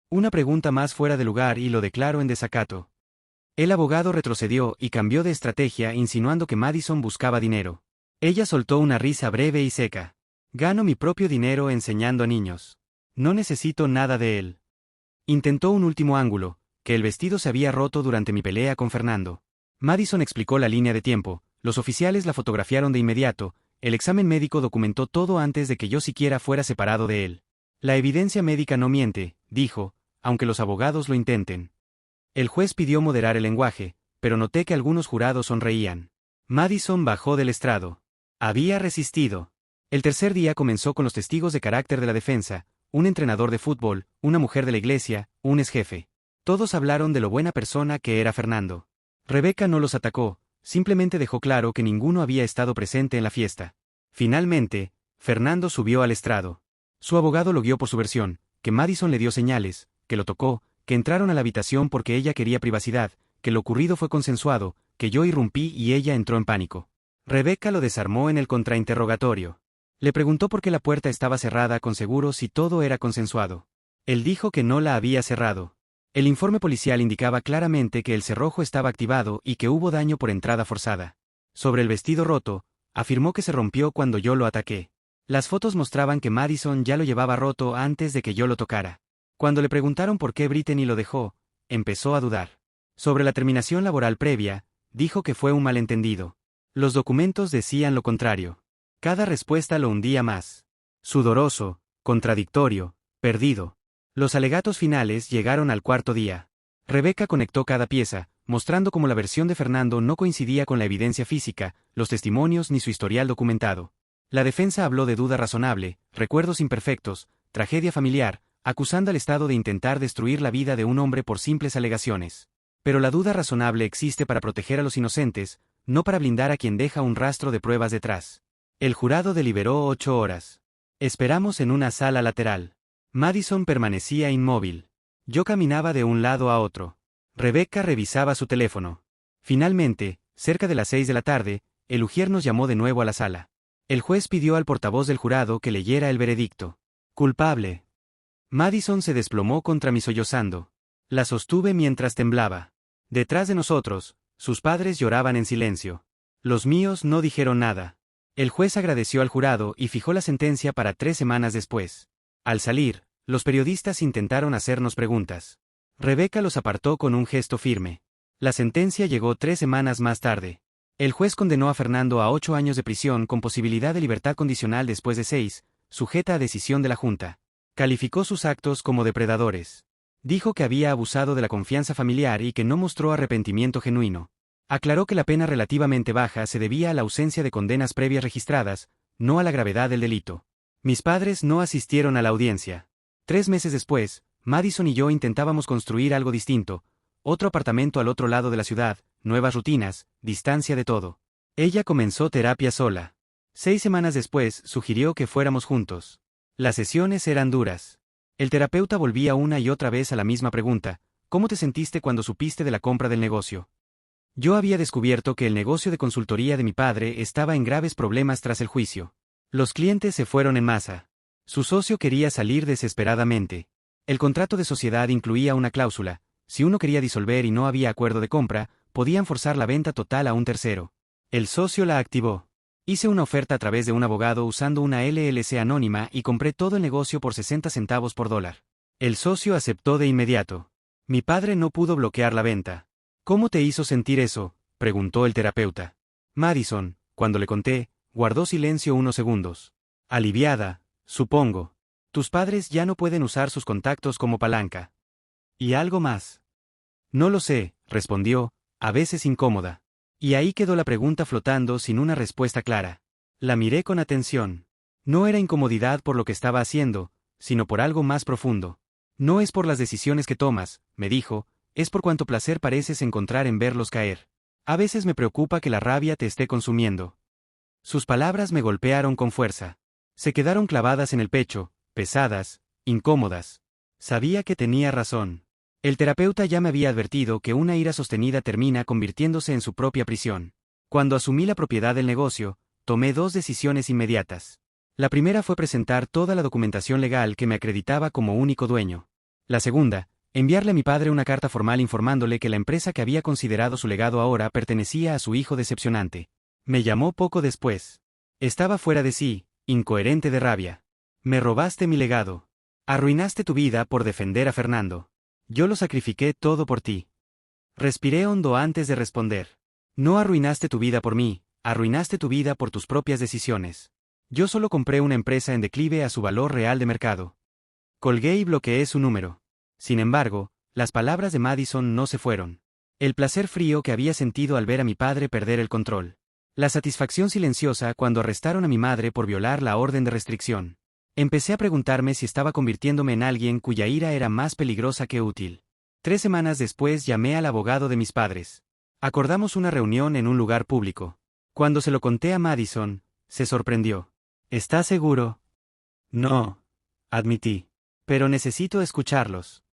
Una pregunta más fuera de lugar y lo declaró en desacato. El abogado retrocedió y cambió de estrategia insinuando que Madison buscaba dinero. Ella soltó una risa breve y seca. Gano mi propio dinero enseñando a niños. No necesito nada de él. Intentó un último ángulo, que el vestido se había roto durante mi pelea con Fernando. Madison explicó la línea de tiempo, los oficiales la fotografiaron de inmediato, el examen médico documentó todo antes de que yo siquiera fuera separado de él. La evidencia médica no miente, dijo, aunque los abogados lo intenten. El juez pidió moderar el lenguaje, pero noté que algunos jurados sonreían. Madison bajó del estrado. Había resistido. El tercer día comenzó con los testigos de carácter de la defensa, un entrenador de fútbol, una mujer de la iglesia, un exjefe. Todos hablaron de lo buena persona que era Fernando. Rebecca no los atacó, simplemente dejó claro que ninguno había estado presente en la fiesta. Finalmente, Fernando subió al estrado. Su abogado lo guió por su versión, que Madison le dio señales, que lo tocó, que entraron a la habitación porque ella quería privacidad, que lo ocurrido fue consensuado, que yo irrumpí y ella entró en pánico. Rebecca lo desarmó en el contrainterrogatorio. Le preguntó por qué la puerta estaba cerrada con seguro si todo era consensuado. Él dijo que no la había cerrado. El informe policial indicaba claramente que el cerrojo estaba activado y que hubo daño por entrada forzada. Sobre el vestido roto, afirmó que se rompió cuando yo lo ataqué. Las fotos mostraban que Madison ya lo llevaba roto antes de que yo lo tocara. Cuando le preguntaron por qué Brittany lo dejó, empezó a dudar. Sobre la terminación laboral previa, dijo que fue un malentendido. Los documentos decían lo contrario. Cada respuesta lo hundía más. Sudoroso, contradictorio, perdido. Los alegatos finales llegaron al cuarto día. Rebecca conectó cada pieza, mostrando cómo la versión de Fernando no coincidía con la evidencia física, los testimonios ni su historial documentado. La defensa habló de duda razonable, recuerdos imperfectos, tragedia familiar, acusando al Estado de intentar destruir la vida de un hombre por simples alegaciones. Pero la duda razonable existe para proteger a los inocentes, no para blindar a quien deja un rastro de pruebas detrás. El jurado deliberó 8 horas. Esperamos en una sala lateral. Madison permanecía inmóvil. Yo caminaba de un lado a otro. Rebecca revisaba su teléfono. Finalmente, cerca de las 6 de la tarde, el ujier nos llamó de nuevo a la sala. El juez pidió al portavoz del jurado que leyera el veredicto. Culpable. Madison se desplomó contra mí sollozando. La sostuve mientras temblaba. Detrás de nosotros, sus padres lloraban en silencio. Los míos no dijeron nada. El juez agradeció al jurado y fijó la sentencia para 3 semanas después. Al salir, los periodistas intentaron hacernos preguntas. Rebecca los apartó con un gesto firme. La sentencia llegó 3 semanas más tarde. El juez condenó a Fernando a 8 años de prisión con posibilidad de libertad condicional después de 6, sujeta a decisión de la Junta. Calificó sus actos como depredadores. Dijo que había abusado de la confianza familiar y que no mostró arrepentimiento genuino. Aclaró que la pena relativamente baja se debía a la ausencia de condenas previas registradas, no a la gravedad del delito. Mis padres no asistieron a la audiencia. 3 meses después, Madison y yo intentábamos construir algo distinto, otro apartamento al otro lado de la ciudad, nuevas rutinas, distancia de todo. Ella comenzó terapia sola. 6 semanas después, sugirió que fuéramos juntos. Las sesiones eran duras. El terapeuta volvía una y otra vez a la misma pregunta: ¿cómo te sentiste cuando supiste de la compra del negocio? Yo había descubierto que el negocio de consultoría de mi padre estaba en graves problemas tras el juicio. Los clientes se fueron en masa. Su socio quería salir desesperadamente. El contrato de sociedad incluía una cláusula: si uno quería disolver y no había acuerdo de compra, podían forzar la venta total a un tercero. El socio la activó. Hice una oferta a través de un abogado usando una LLC anónima y compré todo el negocio por 60 centavos por dólar. El socio aceptó de inmediato. Mi padre no pudo bloquear la venta. ¿Cómo te hizo sentir eso?, preguntó el terapeuta. Madison, cuando le conté, guardó silencio unos segundos. Aliviada, supongo. Tus padres ya no pueden usar sus contactos como palanca. ¿Y algo más? No lo sé, respondió, a veces incómoda. Y ahí quedó la pregunta flotando sin una respuesta clara. La miré con atención. No era incomodidad por lo que estaba haciendo, sino por algo más profundo. No es por las decisiones que tomas, me dijo, es por cuánto placer pareces encontrar en verlos caer. A veces me preocupa que la rabia te esté consumiendo. Sus palabras me golpearon con fuerza. Se quedaron clavadas en el pecho, pesadas, incómodas. Sabía que tenía razón. El terapeuta ya me había advertido que una ira sostenida termina convirtiéndose en su propia prisión. Cuando asumí la propiedad del negocio, tomé 2 decisiones inmediatas. La primera fue presentar toda la documentación legal que me acreditaba como único dueño. La segunda, enviarle a mi padre una carta formal informándole que la empresa que había considerado su legado ahora pertenecía a su hijo decepcionante. Me llamó poco después. Estaba fuera de sí, incoherente de rabia. Me robaste mi legado. Arruinaste tu vida por defender a Fernando. Yo lo sacrifiqué todo por ti. Respiré hondo antes de responder. No arruinaste tu vida por mí, arruinaste tu vida por tus propias decisiones. Yo solo compré una empresa en declive a su valor real de mercado. Colgué y bloqueé su número. Sin embargo, las palabras de Madison no se fueron. El placer frío que había sentido al ver a mi padre perder el control. La satisfacción silenciosa cuando arrestaron a mi madre por violar la orden de restricción. Empecé a preguntarme si estaba convirtiéndome en alguien cuya ira era más peligrosa que útil. 3 semanas después llamé al abogado de mis padres. Acordamos una reunión en un lugar público. Cuando se lo conté a Madison, se sorprendió. ¿Estás seguro? No, admití. Pero necesito escucharlos.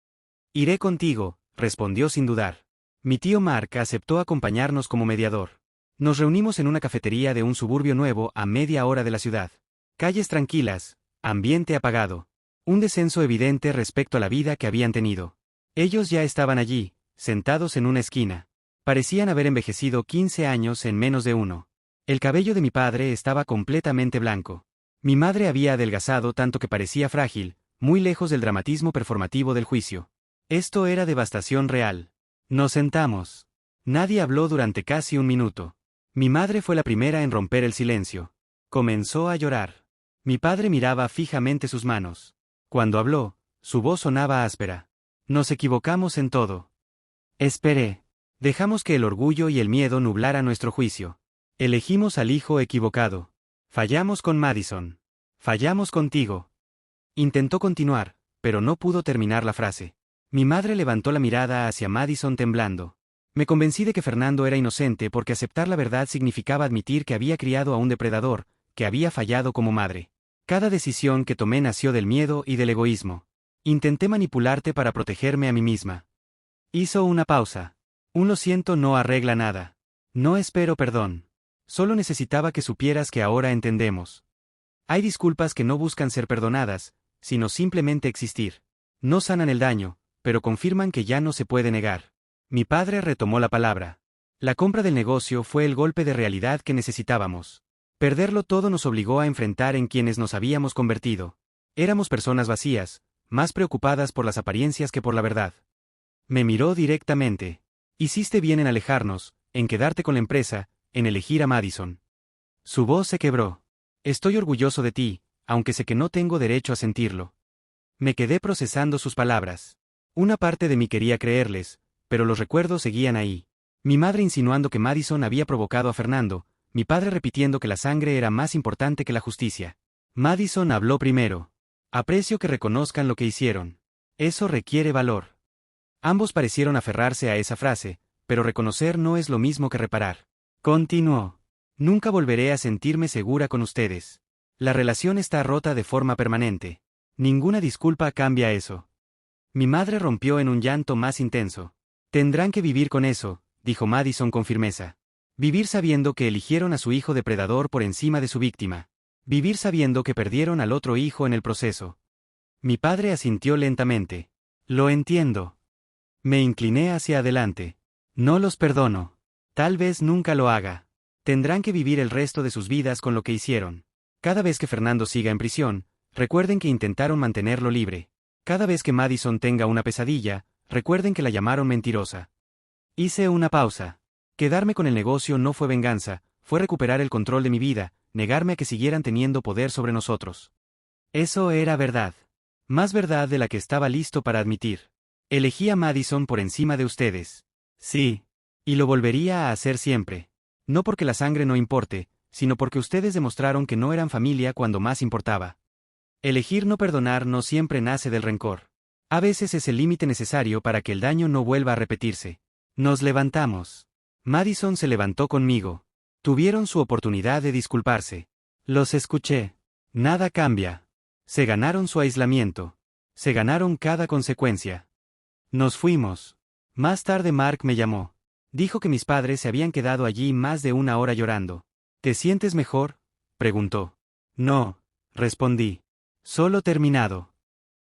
Iré contigo, respondió sin dudar. Mi tío Mark aceptó acompañarnos como mediador. Nos reunimos en una cafetería de un suburbio nuevo a media hora de la ciudad. Calles tranquilas, ambiente apagado. Un descenso evidente respecto a la vida que habían tenido. Ellos ya estaban allí, sentados en una esquina. Parecían haber envejecido 15 años en menos de uno. El cabello de mi padre estaba completamente blanco. Mi madre había adelgazado tanto que parecía frágil, muy lejos del dramatismo performativo del juicio. Esto era devastación real. Nos sentamos. Nadie habló durante casi un minuto. Mi madre fue la primera en romper el silencio. Comenzó a llorar. Mi padre miraba fijamente sus manos. Cuando habló, su voz sonaba áspera. Nos equivocamos en todo. Esperé. Dejamos que el orgullo y el miedo nublara nuestro juicio. Elegimos al hijo equivocado. Fallamos con Madison. Fallamos contigo. Intentó continuar, pero no pudo terminar la frase. Mi madre levantó la mirada hacia Madison temblando. Me convencí de que Fernando era inocente porque aceptar la verdad significaba admitir que había criado a un depredador, que había fallado como madre. Cada decisión que tomé nació del miedo y del egoísmo. Intenté manipularte para protegerme a mí misma. Hizo una pausa. Un lo siento no arregla nada. No espero perdón. Solo necesitaba que supieras que ahora entendemos. Hay disculpas que no buscan ser perdonadas, sino simplemente existir. No sanan el daño, pero confirman que ya no se puede negar. Mi padre retomó la palabra. La compra del negocio fue el golpe de realidad que necesitábamos. Perderlo todo nos obligó a enfrentar en quienes nos habíamos convertido. Éramos personas vacías, más preocupadas por las apariencias que por la verdad. Me miró directamente. Hiciste bien en alejarnos, en quedarte con la empresa, en elegir a Madison. Su voz se quebró. Estoy orgulloso de ti, aunque sé que no tengo derecho a sentirlo. Me quedé procesando sus palabras. Una parte de mí quería creerles, pero los recuerdos seguían ahí. Mi madre insinuando que Madison había provocado a Fernando, mi padre repitiendo que la sangre era más importante que la justicia. Madison habló primero. Aprecio que reconozcan lo que hicieron. Eso requiere valor. Ambos parecieron aferrarse a esa frase, pero reconocer no es lo mismo que reparar. Continuó. Nunca volveré a sentirme segura con ustedes. La relación está rota de forma permanente. Ninguna disculpa cambia eso. Mi madre rompió en un llanto más intenso. Tendrán que vivir con eso, dijo Madison con firmeza. Vivir sabiendo que eligieron a su hijo depredador por encima de su víctima. Vivir sabiendo que perdieron al otro hijo en el proceso. Mi padre asintió lentamente. Lo entiendo. Me incliné hacia adelante. No los perdono. Tal vez nunca lo haga. Tendrán que vivir el resto de sus vidas con lo que hicieron. Cada vez que Fernando siga en prisión, recuerden que intentaron mantenerlo libre. Cada vez que Madison tenga una pesadilla, recuerden que la llamaron mentirosa. Hice una pausa. Quedarme con el negocio no fue venganza, fue recuperar el control de mi vida, negarme a que siguieran teniendo poder sobre nosotros. Eso era verdad. Más verdad de la que estaba listo para admitir. Elegí a Madison por encima de ustedes. Sí. Y lo volvería a hacer siempre. No porque la sangre no importe, sino porque ustedes demostraron que no eran familia cuando más importaba. Elegir no perdonar no siempre nace del rencor. A veces es el límite necesario para que el daño no vuelva a repetirse. Nos levantamos. Madison se levantó conmigo. Tuvieron su oportunidad de disculparse. Los escuché. Nada cambia. Se ganaron su aislamiento. Se ganaron cada consecuencia. Nos fuimos. Más tarde Mark me llamó. Dijo que mis padres se habían quedado allí más de una hora llorando. ¿Te sientes mejor?, preguntó. No, respondí. Solo terminado.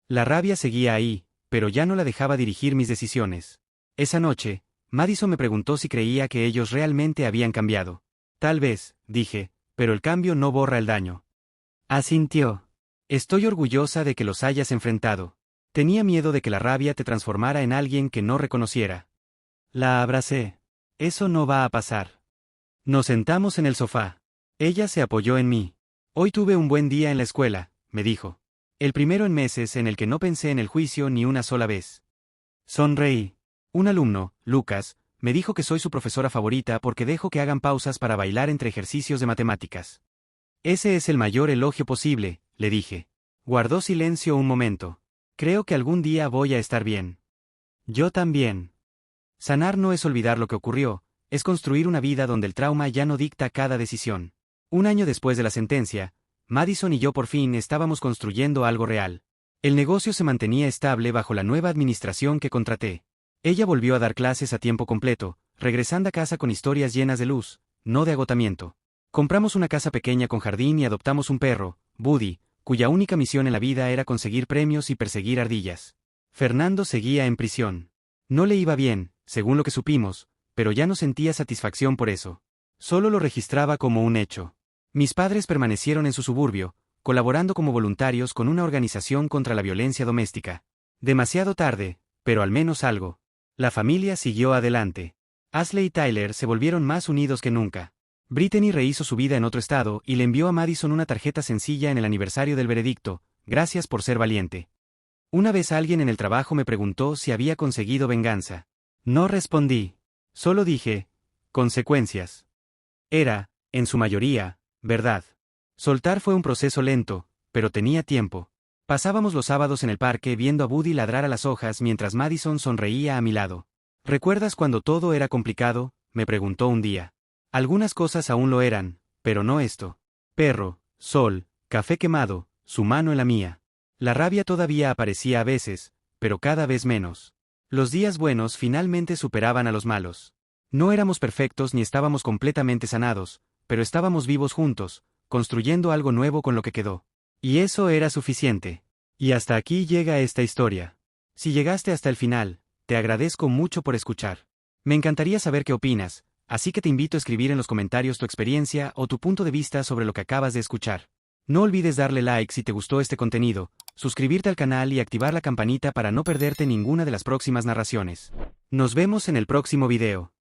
La rabia seguía ahí, pero ya no la dejaba dirigir mis decisiones. Esa noche, Madison me preguntó si creía que ellos realmente habían cambiado. Tal vez, dije, pero el cambio no borra el daño. Asintió. Estoy orgullosa de que los hayas enfrentado. Tenía miedo de que la rabia te transformara en alguien que no reconociera. La abracé. Eso no va a pasar. Nos sentamos en el sofá. Ella se apoyó en mí. Hoy tuve un buen día en la escuela, me dijo. El primero en meses en el que no pensé en el juicio ni una sola vez. Sonreí. Un alumno, Lucas, me dijo que soy su profesora favorita porque dejo que hagan pausas para bailar entre ejercicios de matemáticas. Ese es el mayor elogio posible, le dije. Guardó silencio un momento. Creo que algún día voy a estar bien. Yo también. Sanar no es olvidar lo que ocurrió, es construir una vida donde el trauma ya no dicta cada decisión. Un año después de la sentencia, Madison y yo por fin estábamos construyendo algo real. El negocio se mantenía estable bajo la nueva administración que contraté. Ella volvió a dar clases a tiempo completo, regresando a casa con historias llenas de luz, no de agotamiento. Compramos una casa pequeña con jardín y adoptamos un perro, Buddy, cuya única misión en la vida era conseguir premios y perseguir ardillas. Fernando seguía en prisión. No le iba bien, según lo que supimos, pero ya no sentía satisfacción por eso. Solo lo registraba como un hecho. Mis padres permanecieron en su suburbio, colaborando como voluntarios con una organización contra la violencia doméstica. Demasiado tarde, pero al menos algo. La familia siguió adelante. Ashley y Tyler se volvieron más unidos que nunca. Brittany rehizo su vida en otro estado y le envió a Madison una tarjeta sencilla en el aniversario del veredicto: gracias por ser valiente. Una vez alguien en el trabajo me preguntó si había conseguido venganza. No respondí. Solo dije, consecuencias. Era, en su mayoría, verdad. Soltar fue un proceso lento, pero tenía tiempo. Pasábamos los sábados en el parque viendo a Buddy ladrar a las hojas mientras Madison sonreía a mi lado. ¿Recuerdas cuando todo era complicado?, me preguntó un día. Algunas cosas aún lo eran, pero no esto. Perro, sol, café quemado, su mano en la mía. La rabia todavía aparecía a veces, pero cada vez menos. Los días buenos finalmente superaban a los malos. No éramos perfectos ni estábamos completamente sanados, pero estábamos vivos juntos, construyendo algo nuevo con lo que quedó. Y eso era suficiente. Y hasta aquí llega esta historia. Si llegaste hasta el final, te agradezco mucho por escuchar. Me encantaría saber qué opinas, así que te invito a escribir en los comentarios tu experiencia o tu punto de vista sobre lo que acabas de escuchar. No olvides darle like si te gustó este contenido, suscribirte al canal y activar la campanita para no perderte ninguna de las próximas narraciones. Nos vemos en el próximo video.